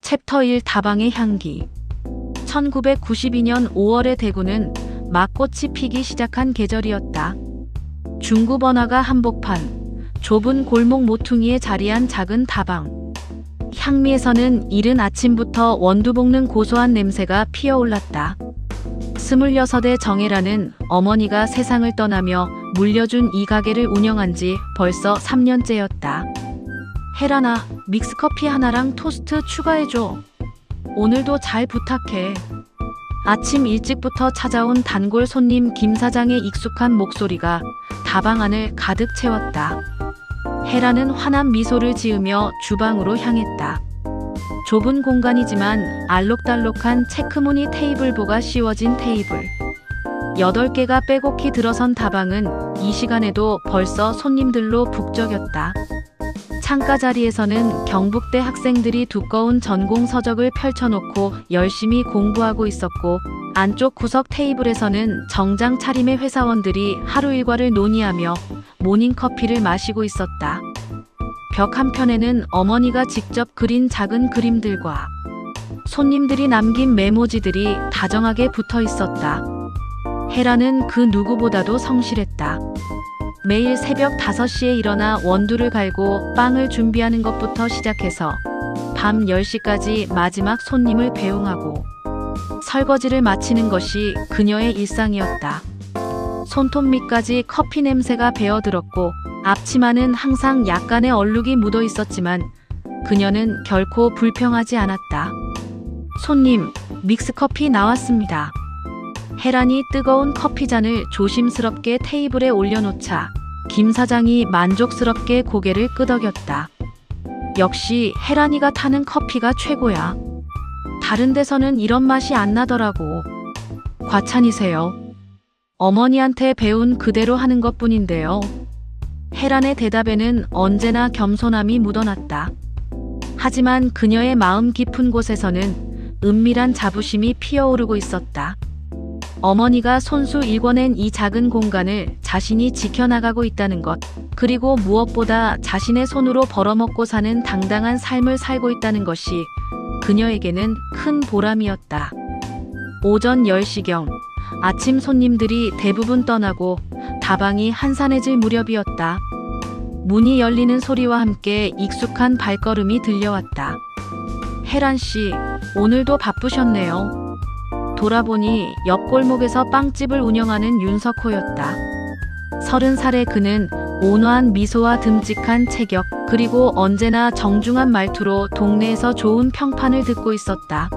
챕터 1 다방의 향기. 1992년 5월의 대구는 막 꽃이 피기 시작한 계절이었다. 중구 번화가 한복판, 좁은 골목 모퉁이에 자리한 작은 다방. 향미에서는 이른 아침부터 원두 볶는 고소한 냄새가 피어올랐다. 26의 정혜라는 어머니가 세상을 떠나며 물려준 이 가게를 운영한 지 벌써 3년째였다. 혜란아, 믹스커피 하나랑 토스트 추가해줘. 오늘도 잘 부탁해. 아침 일찍부터 찾아온 단골 손님 김 사장의 익숙한 목소리가 다방 안을 가득 채웠다. 혜란은 환한 미소를 지으며 주방으로 향했다. 좁은 공간이지만 알록달록한 체크무늬 테이블보가 씌워진 테이블. 8개가 빼곡히 들어선 다방은 이 시간에도 벌써 손님들로 북적였다. 창가 자리에서는 경북대 학생들이 두꺼운 전공 서적을 펼쳐놓고 열심히 공부하고 있었고, 안쪽 구석 테이블에서는 정장 차림의 회사원들이 하루 일과를 논의하며 모닝커피를 마시고 있었다. 벽 한편에는 어머니가 직접 그린 작은 그림들과 손님들이 남긴 메모지들이 다정하게 붙어 있었다. 혜란은 그 누구보다도 성실했다. 매일 새벽 5시에 일어나 원두를 갈고 빵을 준비하는 것부터 시작해서 밤 10시까지 마지막 손님을 배웅하고 설거지를 마치는 것이 그녀의 일상이었다. 손톱 밑까지 커피 냄새가 배어들었고 앞치마는 항상 약간의 얼룩이 묻어 있었지만 그녀는 결코 불평하지 않았다. 손님, 믹스커피 나왔습니다. 혜란이 뜨거운 커피잔을 조심스럽게 테이블에 올려놓자 김 사장이 만족스럽게 고개를 끄덕였다. 역시 혜란이가 타는 커피가 최고야. 다른 데서는 이런 맛이 안 나더라고. 과찬이세요. 어머니한테 배운 그대로 하는 것뿐인데요. 혜란의 대답에는 언제나 겸손함이 묻어났다. 하지만 그녀의 마음 깊은 곳에서는 은밀한 자부심이 피어오르고 있었다. 어머니가 손수 일궈낸 이 작은 공간을 자신이 지켜나가고 있다는 것, 그리고 무엇보다 자신의 손으로 벌어먹고 사는 당당한 삶을 살고 있다는 것이 그녀에게는 큰 보람이었다. 오전 10시경, 아침 손님들이 대부분 떠나고 다방이 한산해질 무렵이었다. 문이 열리는 소리와 함께 익숙한 발걸음이 들려왔다. 혜란 씨, 오늘도 바쁘셨네요. 돌아보니 옆 골목에서 빵집을 운영하는 윤석호였다. 30살의 그는 온화한 미소와 듬직한 체격, 그리고 언제나 정중한 말투로 동네에서 좋은 평판을 듣고 있었다.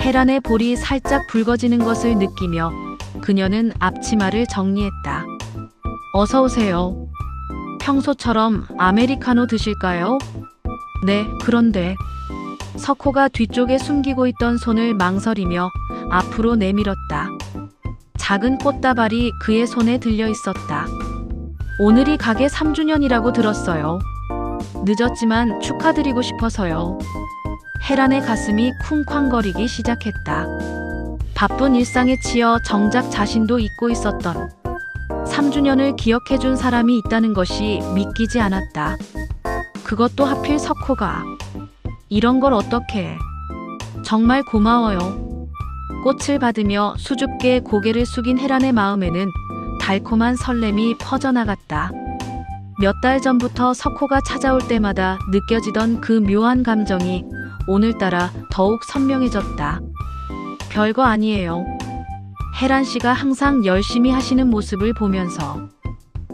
혜란의 볼이 살짝 붉어지는 것을 느끼며 그녀는 앞치마를 정리했다. 어서 오세요. 평소처럼 아메리카노 드실까요? 네, 그런데. 석호가 뒤쪽에 숨기고 있던 손을 망설이며 앞으로 내밀었다. 작은 꽃다발이 그의 손에 들려 있었다. 오늘이 가게 3주년이라고 들었어요. 늦었지만 축하드리고 싶어서요. 혜란의 가슴이 쿵쾅거리기 시작했다. 바쁜 일상에 치여 정작 자신도 잊고 있었던 3주년을 기억해준 사람이 있다는 것이 믿기지 않았다. 그것도 하필 석호가. 이런 걸 어떻게. 정말 고마워요. 꽃을 받으며 수줍게 고개를 숙인 혜란의 마음에는 달콤한 설렘이 퍼져나갔다. 몇 달 전부터 석호가 찾아올 때마다 느껴지던 그 묘한 감정이 오늘따라 더욱 선명해졌다. 별거 아니에요. 혜란 씨가 항상 열심히 하시는 모습을 보면서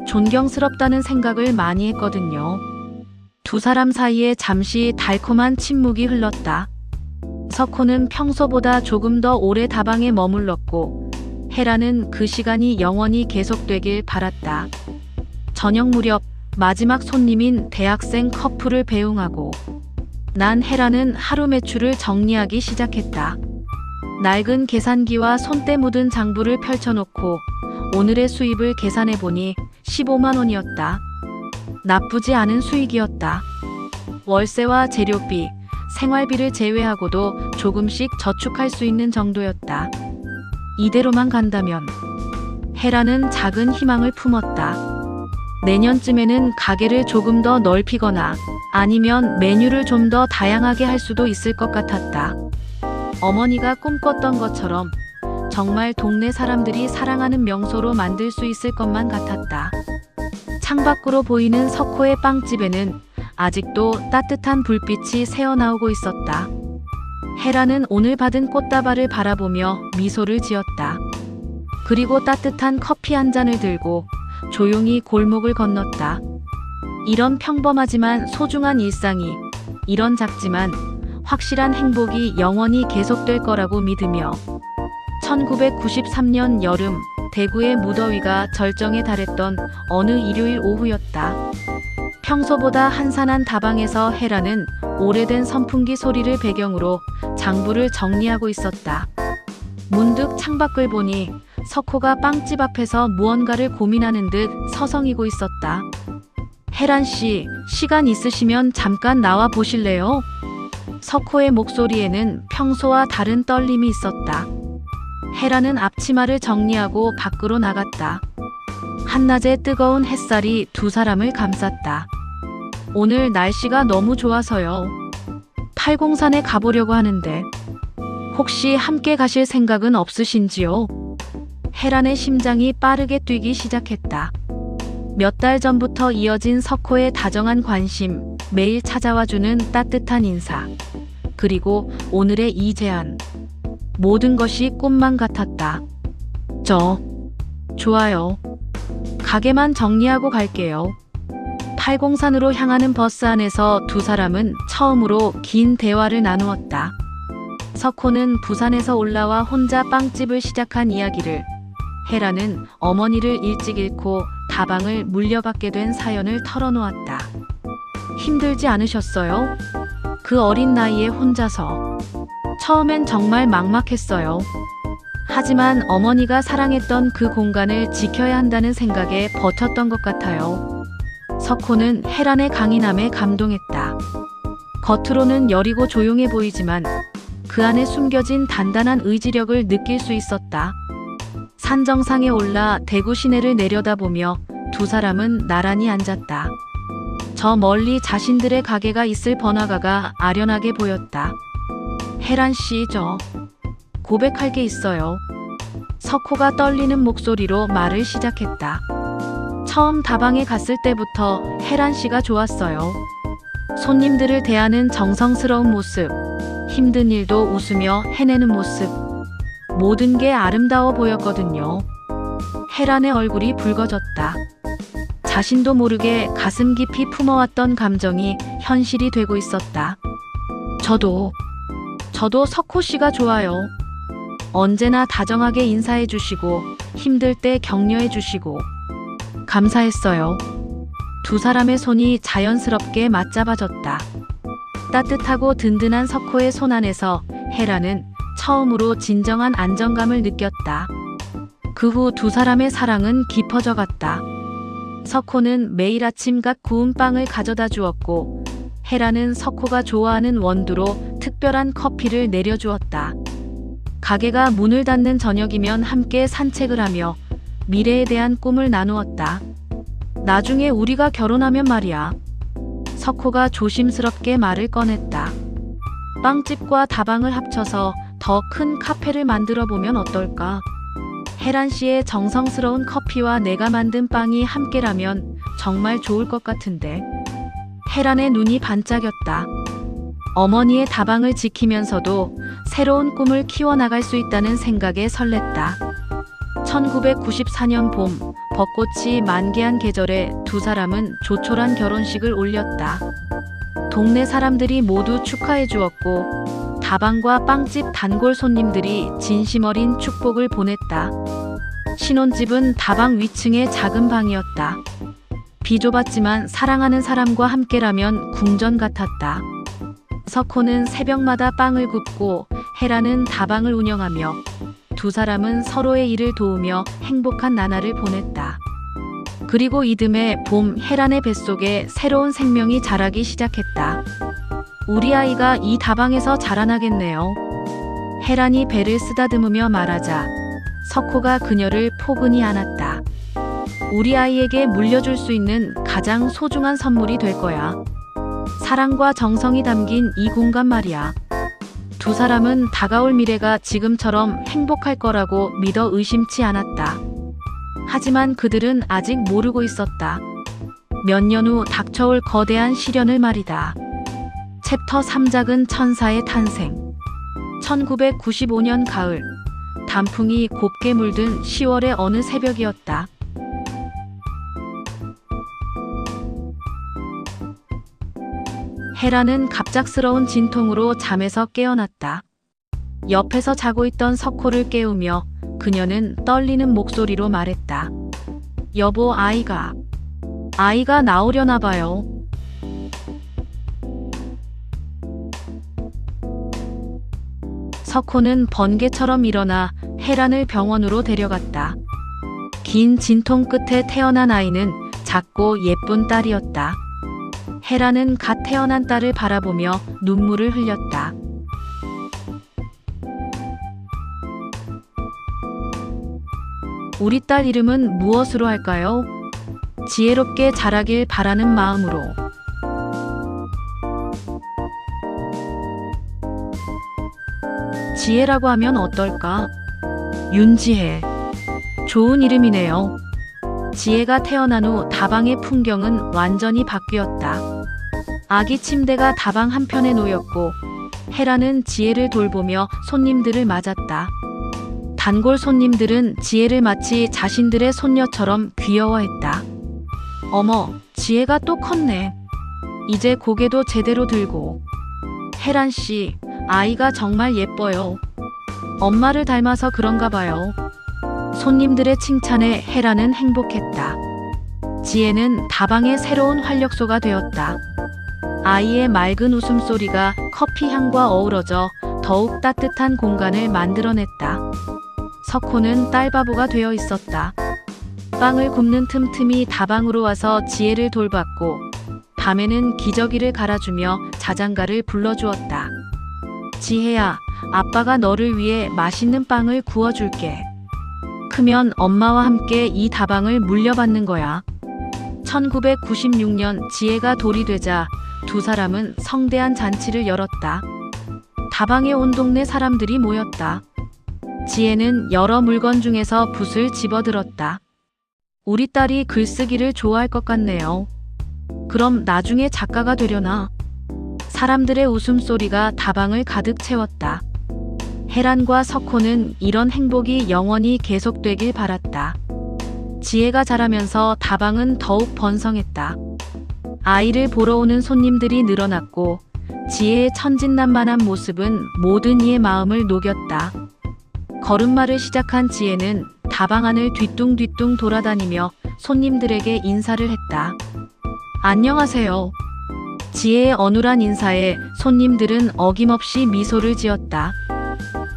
존경스럽다는 생각을 많이 했거든요. 두 사람 사이에 잠시 달콤한 침묵이 흘렀다. 석호는 평소보다 조금 더 오래 다방에 머물렀고 혜란은 그 시간이 영원히 계속되길 바랐다. 저녁 무렵 마지막 손님인 대학생 커플을 배웅하고 난 혜란은 하루 매출을 정리하기 시작했다. 낡은 계산기와 손때 묻은 장부를 펼쳐놓고 오늘의 수입을 계산해보니 15만 원이었다. 나쁘지 않은 수익이었다. 월세와 재료비, 생활비를 제외하고도 조금씩 저축할 수 있는 정도였다. 이대로만 간다면. 혜란은 작은 희망을 품었다. 내년쯤에는 가게를 조금 더 넓히거나 아니면 메뉴를 좀 더 다양하게 할 수도 있을 것 같았다. 어머니가 꿈꿨던 것처럼 정말 동네 사람들이 사랑하는 명소로 만들 수 있을 것만 같았다. 창밖으로 보이는 석호의 빵집에는 아직도 따뜻한 불빛이 새어나오고 있었다. 헤라는 오늘 받은 꽃다발을 바라보며 미소를 지었다. 그리고 따뜻한 커피 한 잔을 들고 조용히 골목을 건넜다. 이런 평범하지만 소중한 일상이, 이런 작지만 확실한 행복이 영원히 계속될 거라고 믿으며 1993년 여름, 대구의 무더위가 절정에 달했던 어느 일요일 오후였다. 평소보다 한산한 다방에서 헤라는 오래된 선풍기 소리를 배경으로 장부를 정리하고 있었다. 문득 창밖을 보니 석호가 빵집 앞에서 무언가를 고민하는 듯 서성이고 있었다. 헤란 씨, 시간 있으시면 잠깐 나와 보실래요? 석호의 목소리에는 평소와 다른 떨림이 있었다. 헤라는 앞치마를 정리하고 밖으로 나갔다. 한낮의 뜨거운 햇살이 두 사람을 감쌌다. 오늘 날씨가 너무 좋아서요. 팔공산에 가보려고 하는데 혹시 함께 가실 생각은 없으신지요? 헤란의 심장이 빠르게 뛰기 시작했다. 몇 달 전부터 이어진 석호의 다정한 관심, 매일 찾아와주는 따뜻한 인사, 그리고 오늘의 이 제안. 모든 것이 꿈만 같았다. 좋아요. 가게만 정리하고 갈게요. 팔공산으로 향하는 버스 안에서 두 사람은 처음으로 긴 대화를 나누었다. 석호는 부산에서 올라와 혼자 빵집을 시작한 이야기를, 헤라는 어머니를 일찍 잃고 다방을 물려받게 된 사연을 털어놓았다. 힘들지 않으셨어요? 그 어린 나이에 혼자서. 처음엔 정말 막막했어요. 하지만 어머니가 사랑했던 그 공간을 지켜야 한다는 생각에 버텼던 것 같아요. 석호는 헤란의 강인함에 감동했다. 겉으로는 여리고 조용해 보이지만 그 안에 숨겨진 단단한 의지력을 느낄 수 있었다. 산 정상에 올라 대구 시내를 내려다보며 두 사람은 나란히 앉았다. 저 멀리 자신들의 가게가 있을 번화가가 아련하게 보였다. 헤란 씨, 저 고백할 게 있어요. 석호가 떨리는 목소리로 말을 시작했다. 처음 다방에 갔을 때부터 헤란 씨가 좋았어요. 손님들을 대하는 정성스러운 모습, 힘든 일도 웃으며 해내는 모습, 모든 게 아름다워 보였거든요. 헤란의 얼굴이 붉어졌다. 자신도 모르게 가슴 깊이 품어왔던 감정이 현실이 되고 있었다. 저도 석호 씨가 좋아요. 언제나 다정하게 인사해 주시고 힘들 때 격려해 주시고 감사했어요. 두 사람의 손이 자연스럽게 맞잡아졌다. 따뜻하고 든든한 석호의 손 안에서 헤라는 처음으로 진정한 안정감을 느꼈다. 그 후 두 사람의 사랑은 깊어져 갔다. 석호는 매일 아침 갓 구운 빵을 가져다 주었고 헤라는 석호가 좋아하는 원두로 특별한 커피를 내려주었다. 가게가 문을 닫는 저녁이면 함께 산책을 하며 미래에 대한 꿈을 나누었다. 나중에 우리가 결혼하면 말이야. 석호가 조심스럽게 말을 꺼냈다. 빵집과 다방을 합쳐서 더 큰 카페를 만들어 보면 어떨까? 헤란 씨의 정성스러운 커피와 내가 만든 빵이 함께라면 정말 좋을 것 같은데. 헤란의 눈이 반짝였다. 어머니의 다방을 지키면서도 새로운 꿈을 키워나갈 수 있다는 생각에 설렜다. 1994년 봄, 벚꽃이 만개한 계절에 두 사람은 조촐한 결혼식을 올렸다. 동네 사람들이 모두 축하해 주었고 다방과 빵집 단골 손님들이 진심 어린 축복을 보냈다. 신혼집은 다방 위층의 작은 방이었다. 비좁았지만 사랑하는 사람과 함께라면 궁전 같았다. 석호는 새벽마다 빵을 굽고 헤라는 다방을 운영하며 두 사람은 서로의 일을 도우며 행복한 나날을 보냈다. 그리고 이듬해 봄, 헤란의 뱃속에 새로운 생명이 자라기 시작했다. 우리 아이가 이 다방에서 자라나겠네요. 헤란이 배를 쓰다듬으며 말하자 석호가 그녀를 포근히 안았다. 우리 아이에게 물려줄 수 있는 가장 소중한 선물이 될 거야. 사랑과 정성이 담긴 이 공간 말이야. 두 사람은 다가올 미래가 지금처럼 행복할 거라고 믿어 의심치 않았다. 하지만 그들은 아직 모르고 있었다. 몇 년 후 닥쳐올 거대한 시련을 말이다. 챕터 3작은 천사의 탄생. 1995년 가을, 단풍이 곱게 물든 10월의 어느 새벽이었다. 헤라는 갑작스러운 진통으로 잠에서 깨어났다. 옆에서 자고 있던 석호를 깨우며 그녀는 떨리는 목소리로 말했다. 여보, 아이가 나오려나 봐요. 석호는 번개처럼 일어나 헤란을 병원으로 데려갔다. 긴 진통 끝에 태어난 아이는 작고 예쁜 딸이었다. 헤란은 갓 태어난 딸을 바라보며 눈물을 흘렸다. 우리 딸 이름은 무엇으로 할까요? 지혜롭게 자라길 바라는 마음으로. 지혜라고 하면 어떨까? 윤지혜. 좋은 이름이네요. 지혜가 태어난 후 다방의 풍경은 완전히 바뀌었다. 아기 침대가 다방 한편에 놓였고 헤라는 지혜를 돌보며 손님들을 맞았다. 단골 손님들은 지혜를 마치 자신들의 손녀처럼 귀여워했다. 어머, 지혜가 또 컸네. 이제 고개도 제대로 들고. 헤란 씨, 아이가 정말 예뻐요. 엄마를 닮아서 그런가 봐요. 손님들의 칭찬에 헤라는 행복했다. 지혜는 다방의 새로운 활력소가 되었다. 아이의 맑은 웃음소리가 커피 향과 어우러져 더욱 따뜻한 공간을 만들어냈다. 석호는 딸바보가 되어 있었다. 빵을 굽는 틈틈이 다방으로 와서 지혜를 돌봤고 밤에는 기저귀를 갈아주며 자장가를 불러주었다. 지혜야, 아빠가 너를 위해 맛있는 빵을 구워줄게. 크면 엄마와 함께 이 다방을 물려받는 거야. 1996년 지혜가 돌이 되자 두 사람은 성대한 잔치를 열었다. 다방에 온 동네 사람들이 모였다. 지혜는 여러 물건 중에서 붓을 집어들었다. 우리 딸이 글쓰기를 좋아할 것 같네요. 그럼 나중에 작가가 되려나? 사람들의 웃음소리가 다방을 가득 채웠다. 헤란과 석호는 이런 행복이 영원히 계속되길 바랐다. 지혜가 자라면서 다방은 더욱 번성했다. 아이를 보러 오는 손님들이 늘어났고 지혜의 천진난만한 모습은 모든 이의 마음을 녹였다. 걸음마를 시작한 지혜는 다방 안을 뒤뚱뒤뚱 돌아다니며 손님들에게 인사를 했다. 안녕하세요. 지혜의 어눌한 인사에 손님들은 어김없이 미소를 지었다.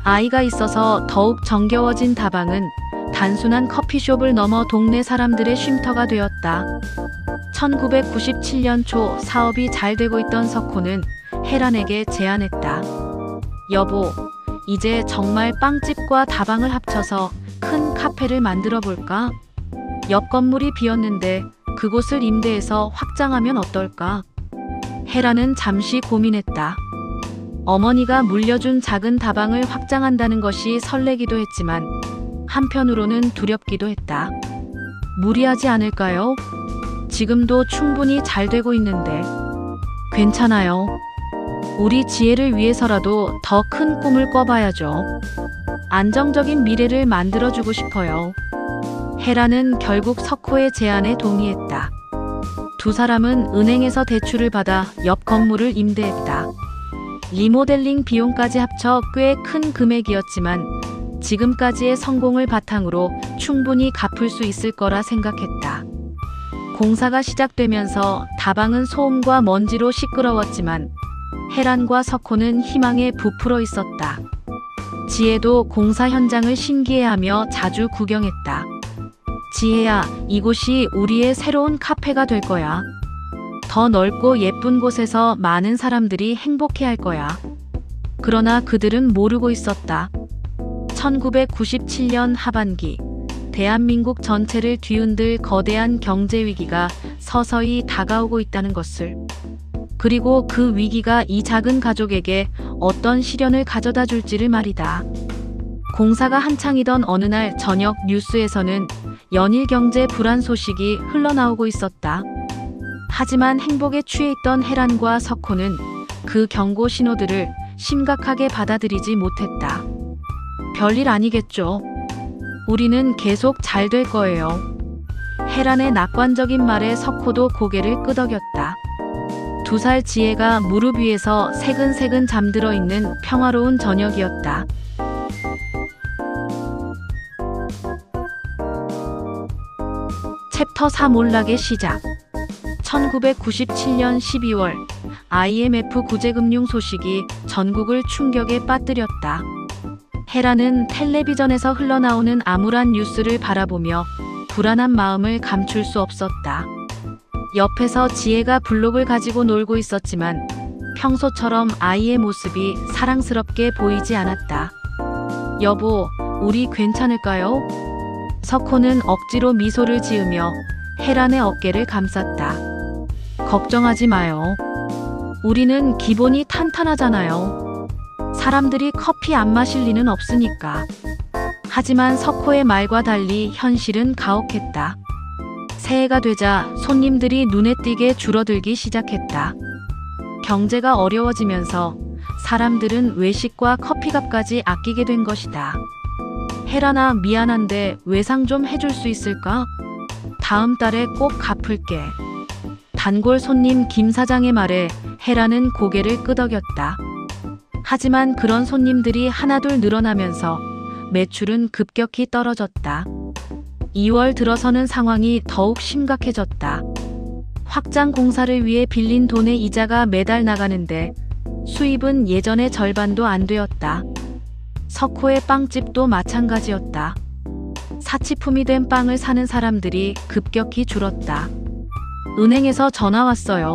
아이가 있어서 더욱 정겨워진 다방은 단순한 커피숍을 넘어 동네 사람들의 쉼터가 되었다. 1997년 초 사업이 잘 되고 있던 석호는 헤란에게 제안했다. 여보, 이제 정말 빵집과 다방을 합쳐서 큰 카페를 만들어 볼까? 옆 건물이 비었는데 그곳을 임대해서 확장하면 어떨까? 헤란은 잠시 고민했다. 어머니가 물려준 작은 다방을 확장한다는 것이 설레기도 했지만 한편으로는 두렵기도 했다. 무리하지 않을까요? 지금도 충분히 잘 되고 있는데. 괜찮아요. 우리 지혜를 위해서라도 더 큰 꿈을 꿔봐야죠. 안정적인 미래를 만들어주고 싶어요. 헤라는 결국 석호의 제안에 동의했다. 두 사람은 은행에서 대출을 받아 옆 건물을 임대했다. 리모델링 비용까지 합쳐 꽤 큰 금액이었지만 지금까지의 성공을 바탕으로 충분히 갚을 수 있을 거라 생각했다. 공사가 시작되면서 다방은 소음과 먼지로 시끄러웠지만 헤란과 석호는 희망에 부풀어 있었다. 지혜도 공사 현장을 신기해하며 자주 구경했다. 지혜야, 이곳이 우리의 새로운 카페가 될 거야. 더 넓고 예쁜 곳에서 많은 사람들이 행복해할 거야. 그러나 그들은 모르고 있었다. 1997년 하반기, 대한민국 전체를 뒤흔들 거대한 경제 위기가 서서히 다가오고 있다는 것을, 그리고 그 위기가 이 작은 가족에게 어떤 시련을 가져다 줄지를 말이다. 공사가 한창이던 어느 날 저녁 뉴스에서는 연일 경제 불안 소식이 흘러나오고 있었다. 하지만 행복에 취해 있던 혜란과 석호는 그 경고 신호들을 심각하게 받아들이지 못했다. 별일 아니겠죠. 우리는 계속 잘 될 거예요. 혜란의 낙관적인 말에 석호도 고개를 끄덕였다. 2살 지혜가 무릎 위에서 새근새근 잠들어 있는 평화로운 저녁이었다. 챕터 4 몰락의 시작. 1997년 12월 IMF 구제금융 소식이 전국을 충격에 빠뜨렸다. 혜란은 텔레비전에서 흘러나오는 암울한 뉴스를 바라보며 불안한 마음을 감출 수 없었다. 옆에서 지혜가 블록을 가지고 놀고 있었지만 평소처럼 아이의 모습이 사랑스럽게 보이지 않았다. 여보, 우리 괜찮을까요? 석호는 억지로 미소를 지으며 혜란의 어깨를 감쌌다. 걱정하지 마요. 우리는 기본이 탄탄하잖아요. 사람들이 커피 안 마실 리는 없으니까. 하지만 석호의 말과 달리 현실은 가혹했다. 새해가 되자 손님들이 눈에 띄게 줄어들기 시작했다. 경제가 어려워지면서 사람들은 외식과 커피값까지 아끼게 된 것이다. 혜란아, 미안한데 외상 좀 해줄 수 있을까? 다음 달에 꼭 갚을게. 단골 손님 김 사장의 말에 혜란은 고개를 끄덕였다. 하지만 그런 손님들이 하나둘 늘어나면서 매출은 급격히 떨어졌다. 2월 들어서는 상황이 더욱 심각해졌다. 확장 공사를 위해 빌린 돈의 이자가 매달 나가는데 수입은 예전의 절반도 안 되었다. 석호의 빵집도 마찬가지였다. 사치품이 된 빵을 사는 사람들이 급격히 줄었다. 은행에서 전화 왔어요.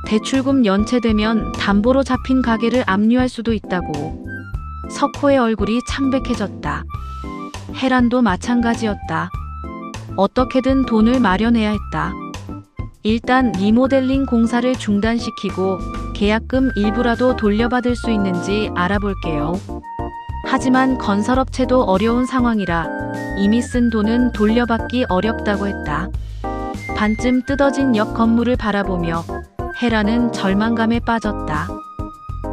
대출금 연체되면 담보로 잡힌 가게를 압류할 수도 있다고. 석호의 얼굴이 창백해졌다. 혜란도 마찬가지였다. 어떻게든 돈을 마련해야 했다. 일단 리모델링 공사를 중단시키고 계약금 일부라도 돌려받을 수 있는지 알아볼게요. 하지만 건설업체도 어려운 상황이라 이미 쓴 돈은 돌려받기 어렵다고 했다. 반쯤 뜯어진 옆 건물을 바라보며 혜란은 절망감에 빠졌다.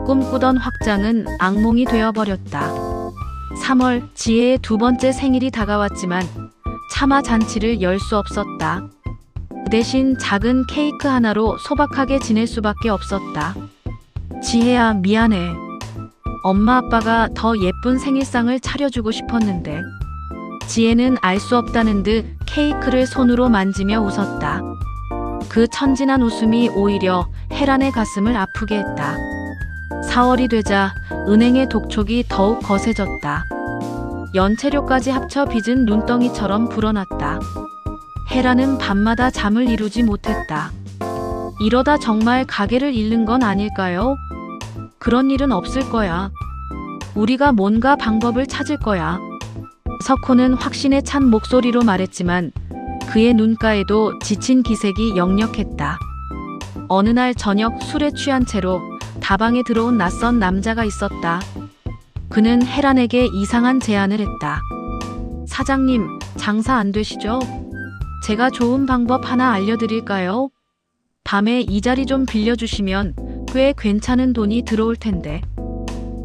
꿈꾸던 확장은 악몽이 되어버렸다. 3월 지혜의 2번째 생일이 다가왔지만 차마 잔치를 열 수 없었다. 대신 작은 케이크 하나로 소박하게 지낼 수밖에 없었다. 지혜야, 미안해. 엄마 아빠가 더 예쁜 생일상을 차려주고 싶었는데. 지혜는 알 수 없다는 듯 케이크를 손으로 만지며 웃었다. 그 천진한 웃음이 오히려 혜란의 가슴을 아프게 했다. 4월이 되자 은행의 독촉이 더욱 거세졌다. 연체료까지 합쳐 빚은 눈덩이처럼 불어났다. 혜란은 밤마다 잠을 이루지 못했다. 이러다 정말 가게를 잃는 건 아닐까요? 그런 일은 없을 거야. 우리가 뭔가 방법을 찾을 거야. 석호는 확신에 찬 목소리로 말했지만 그의 눈가에도 지친 기색이 역력했다. 어느 날 저녁 술에 취한 채로 다방에 들어온 낯선 남자가 있었다. 그는 혜란에게 이상한 제안을 했다. 사장님, 장사 안 되시죠? 제가 좋은 방법 하나 알려드릴까요? 밤에 이 자리 좀 빌려주시면 꽤 괜찮은 돈이 들어올 텐데.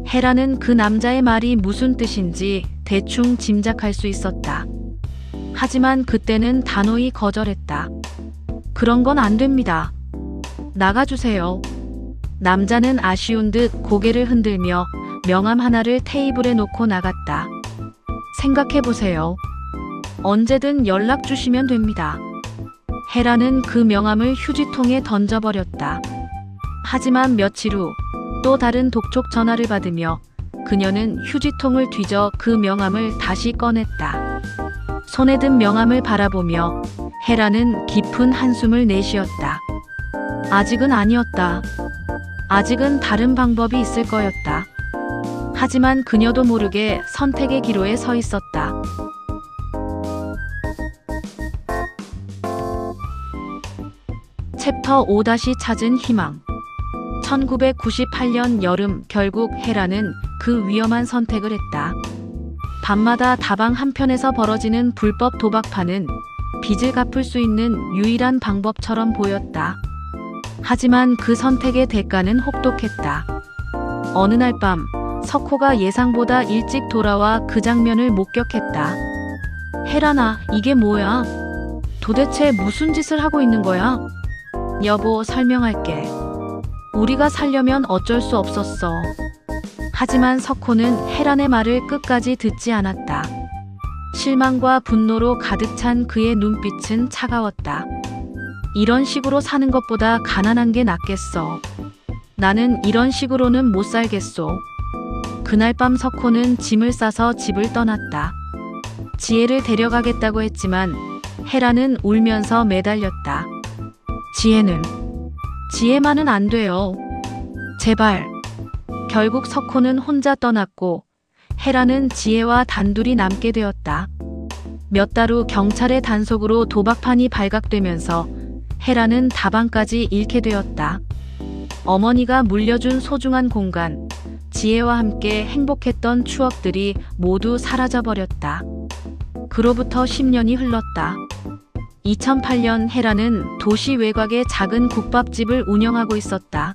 혜란은 그 남자의 말이 무슨 뜻인지 대충 짐작할 수 있었다. 하지만 그때는 단호히 거절했다. 그런 건 안 됩니다. 나가주세요. 남자는 아쉬운 듯 고개를 흔들며 명함 하나를 테이블에 놓고 나갔다. 생각해보세요. 언제든 연락 주시면 됩니다. 혜란은 그 명함을 휴지통에 던져버렸다. 하지만 며칠 후 또 다른 독촉 전화를 받으며 그녀는 휴지통을 뒤져 그 명함을 다시 꺼냈다. 손에 든 명함을 바라보며 혜란은 깊은 한숨을 내쉬었다. 아직은 아니었다. 아직은 다른 방법이 있을 거였다. 하지만 그녀도 모르게 선택의 기로에 서 있었다. 그로부터 5다시 찾은 희망. 1998년 여름 결국 헤라는 그 위험한 선택을 했다. 밤마다 다방 한편에서 벌어지는 불법 도박판은 빚을 갚을 수 있는 유일한 방법처럼 보였다. 하지만 그 선택의 대가는 혹독했다. 어느 날 밤 석호가 예상보다 일찍 돌아와 그 장면을 목격했다. 헤라나, 이게 뭐야? 도대체 무슨 짓을 하고 있는 거야? 여보, 설명할게. 우리가 살려면 어쩔 수 없었어. 하지만 석호는 헤란의 말을 끝까지 듣지 않았다. 실망과 분노로 가득 찬 그의 눈빛은 차가웠다. 이런 식으로 사는 것보다 가난한 게 낫겠어. 나는 이런 식으로는 못 살겠소. 그날 밤 석호는 짐을 싸서 집을 떠났다. 지혜를 데려가겠다고 했지만 헤라는 울면서 매달렸다. 지혜만은 안 돼요. 제발. 결국 석호는 혼자 떠났고 헤라는 지혜와 단둘이 남게 되었다. 몇 달 후 경찰의 단속으로 도박판이 발각되면서 헤라는 다방까지 잃게 되었다. 어머니가 물려준 소중한 공간, 지혜와 함께 행복했던 추억들이 모두 사라져버렸다. 그로부터 10년이 흘렀다. 2008년 헤라는 도시 외곽의 작은 국밥집을 운영하고 있었다.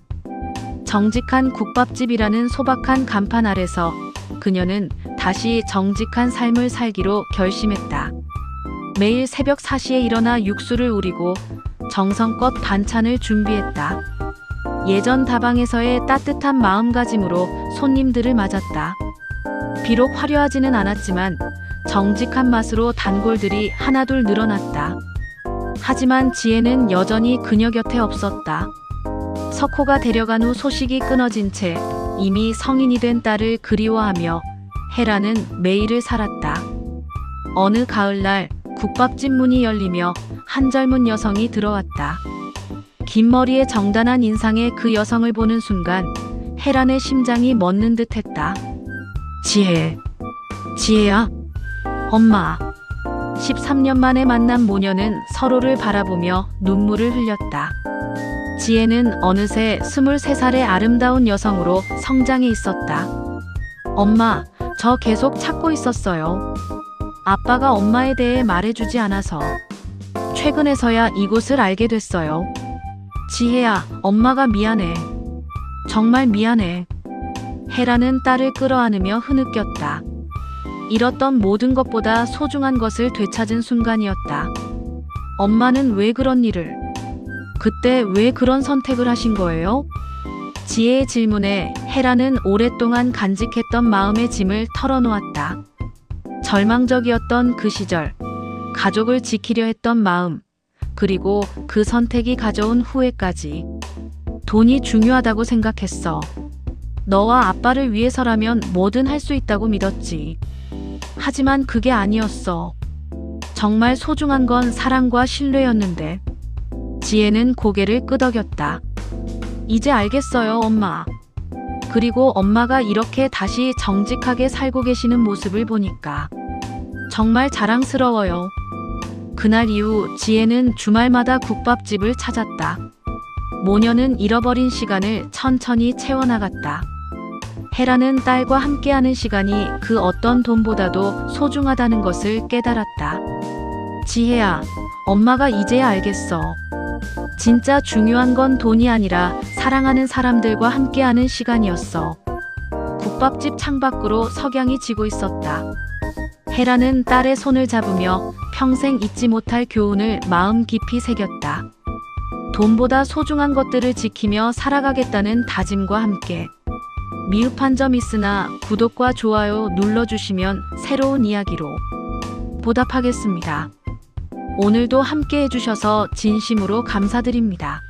정직한 국밥집이라는 소박한 간판 아래서 그녀는 다시 정직한 삶을 살기로 결심했다. 매일 새벽 4시에 일어나 육수를 우리고 정성껏 반찬을 준비했다. 예전 다방에서의 따뜻한 마음가짐으로 손님들을 맞았다. 비록 화려하지는 않았지만 정직한 맛으로 단골들이 하나둘 늘어났다. 하지만 지혜는 여전히 그녀 곁에 없었다. 석호가 데려간 후 소식이 끊어진 채 이미 성인이 된 딸을 그리워하며 헤라는 매일을 살았다. 어느 가을날 국밥집 문이 열리며 한 젊은 여성이 들어왔다. 긴 머리에 정단한 인상의 그 여성을 보는 순간 헤란의 심장이 멎는 듯했다. 지혜야? 엄마. 13년 만에 만난 모녀는 서로를 바라보며 눈물을 흘렸다. 지혜는 어느새 23살의 아름다운 여성으로 성장해 있었다. 엄마, 저 계속 찾고 있었어요. 아빠가 엄마에 대해 말해주지 않아서. 최근에서야 이곳을 알게 됐어요. 지혜야, 엄마가 미안해. 정말 미안해. 헤라는 딸을 끌어안으며 흐느꼈다. 잃었던 모든 것보다 소중한 것을 되찾은 순간이었다. 엄마는 왜 그런 일을? 그때 왜 그런 선택을 하신 거예요? 지혜의 질문에 헤라는 오랫동안 간직했던 마음의 짐을 털어놓았다. 절망적이었던 그 시절, 가족을 지키려 했던 마음, 그리고 그 선택이 가져온 후회까지. 돈이 중요하다고 생각했어. 너와 아빠를 위해서라면 뭐든 할 수 있다고 믿었지. 하지만 그게 아니었어. 정말 소중한 건 사랑과 신뢰였는데. 지혜는 고개를 끄덕였다. 이제 알겠어요, 엄마. 그리고 엄마가 이렇게 다시 정직하게 살고 계시는 모습을 보니까 정말 자랑스러워요. 그날 이후 지혜는 주말마다 국밥집을 찾았다. 모녀는 잃어버린 시간을 천천히 채워나갔다. 헤라는 딸과 함께하는 시간이 그 어떤 돈보다도 소중하다는 것을 깨달았다. 지혜야, 엄마가 이제야 알겠어. 진짜 중요한 건 돈이 아니라 사랑하는 사람들과 함께하는 시간이었어. 국밥집 창밖으로 석양이 지고 있었다. 헤라는 딸의 손을 잡으며 평생 잊지 못할 교훈을 마음 깊이 새겼다. 돈보다 소중한 것들을 지키며 살아가겠다는 다짐과 함께. 미흡한 점 있으나 구독과 좋아요 눌러주시면 새로운 이야기로 보답하겠습니다. 오늘도 함께 해주셔서 진심으로 감사드립니다.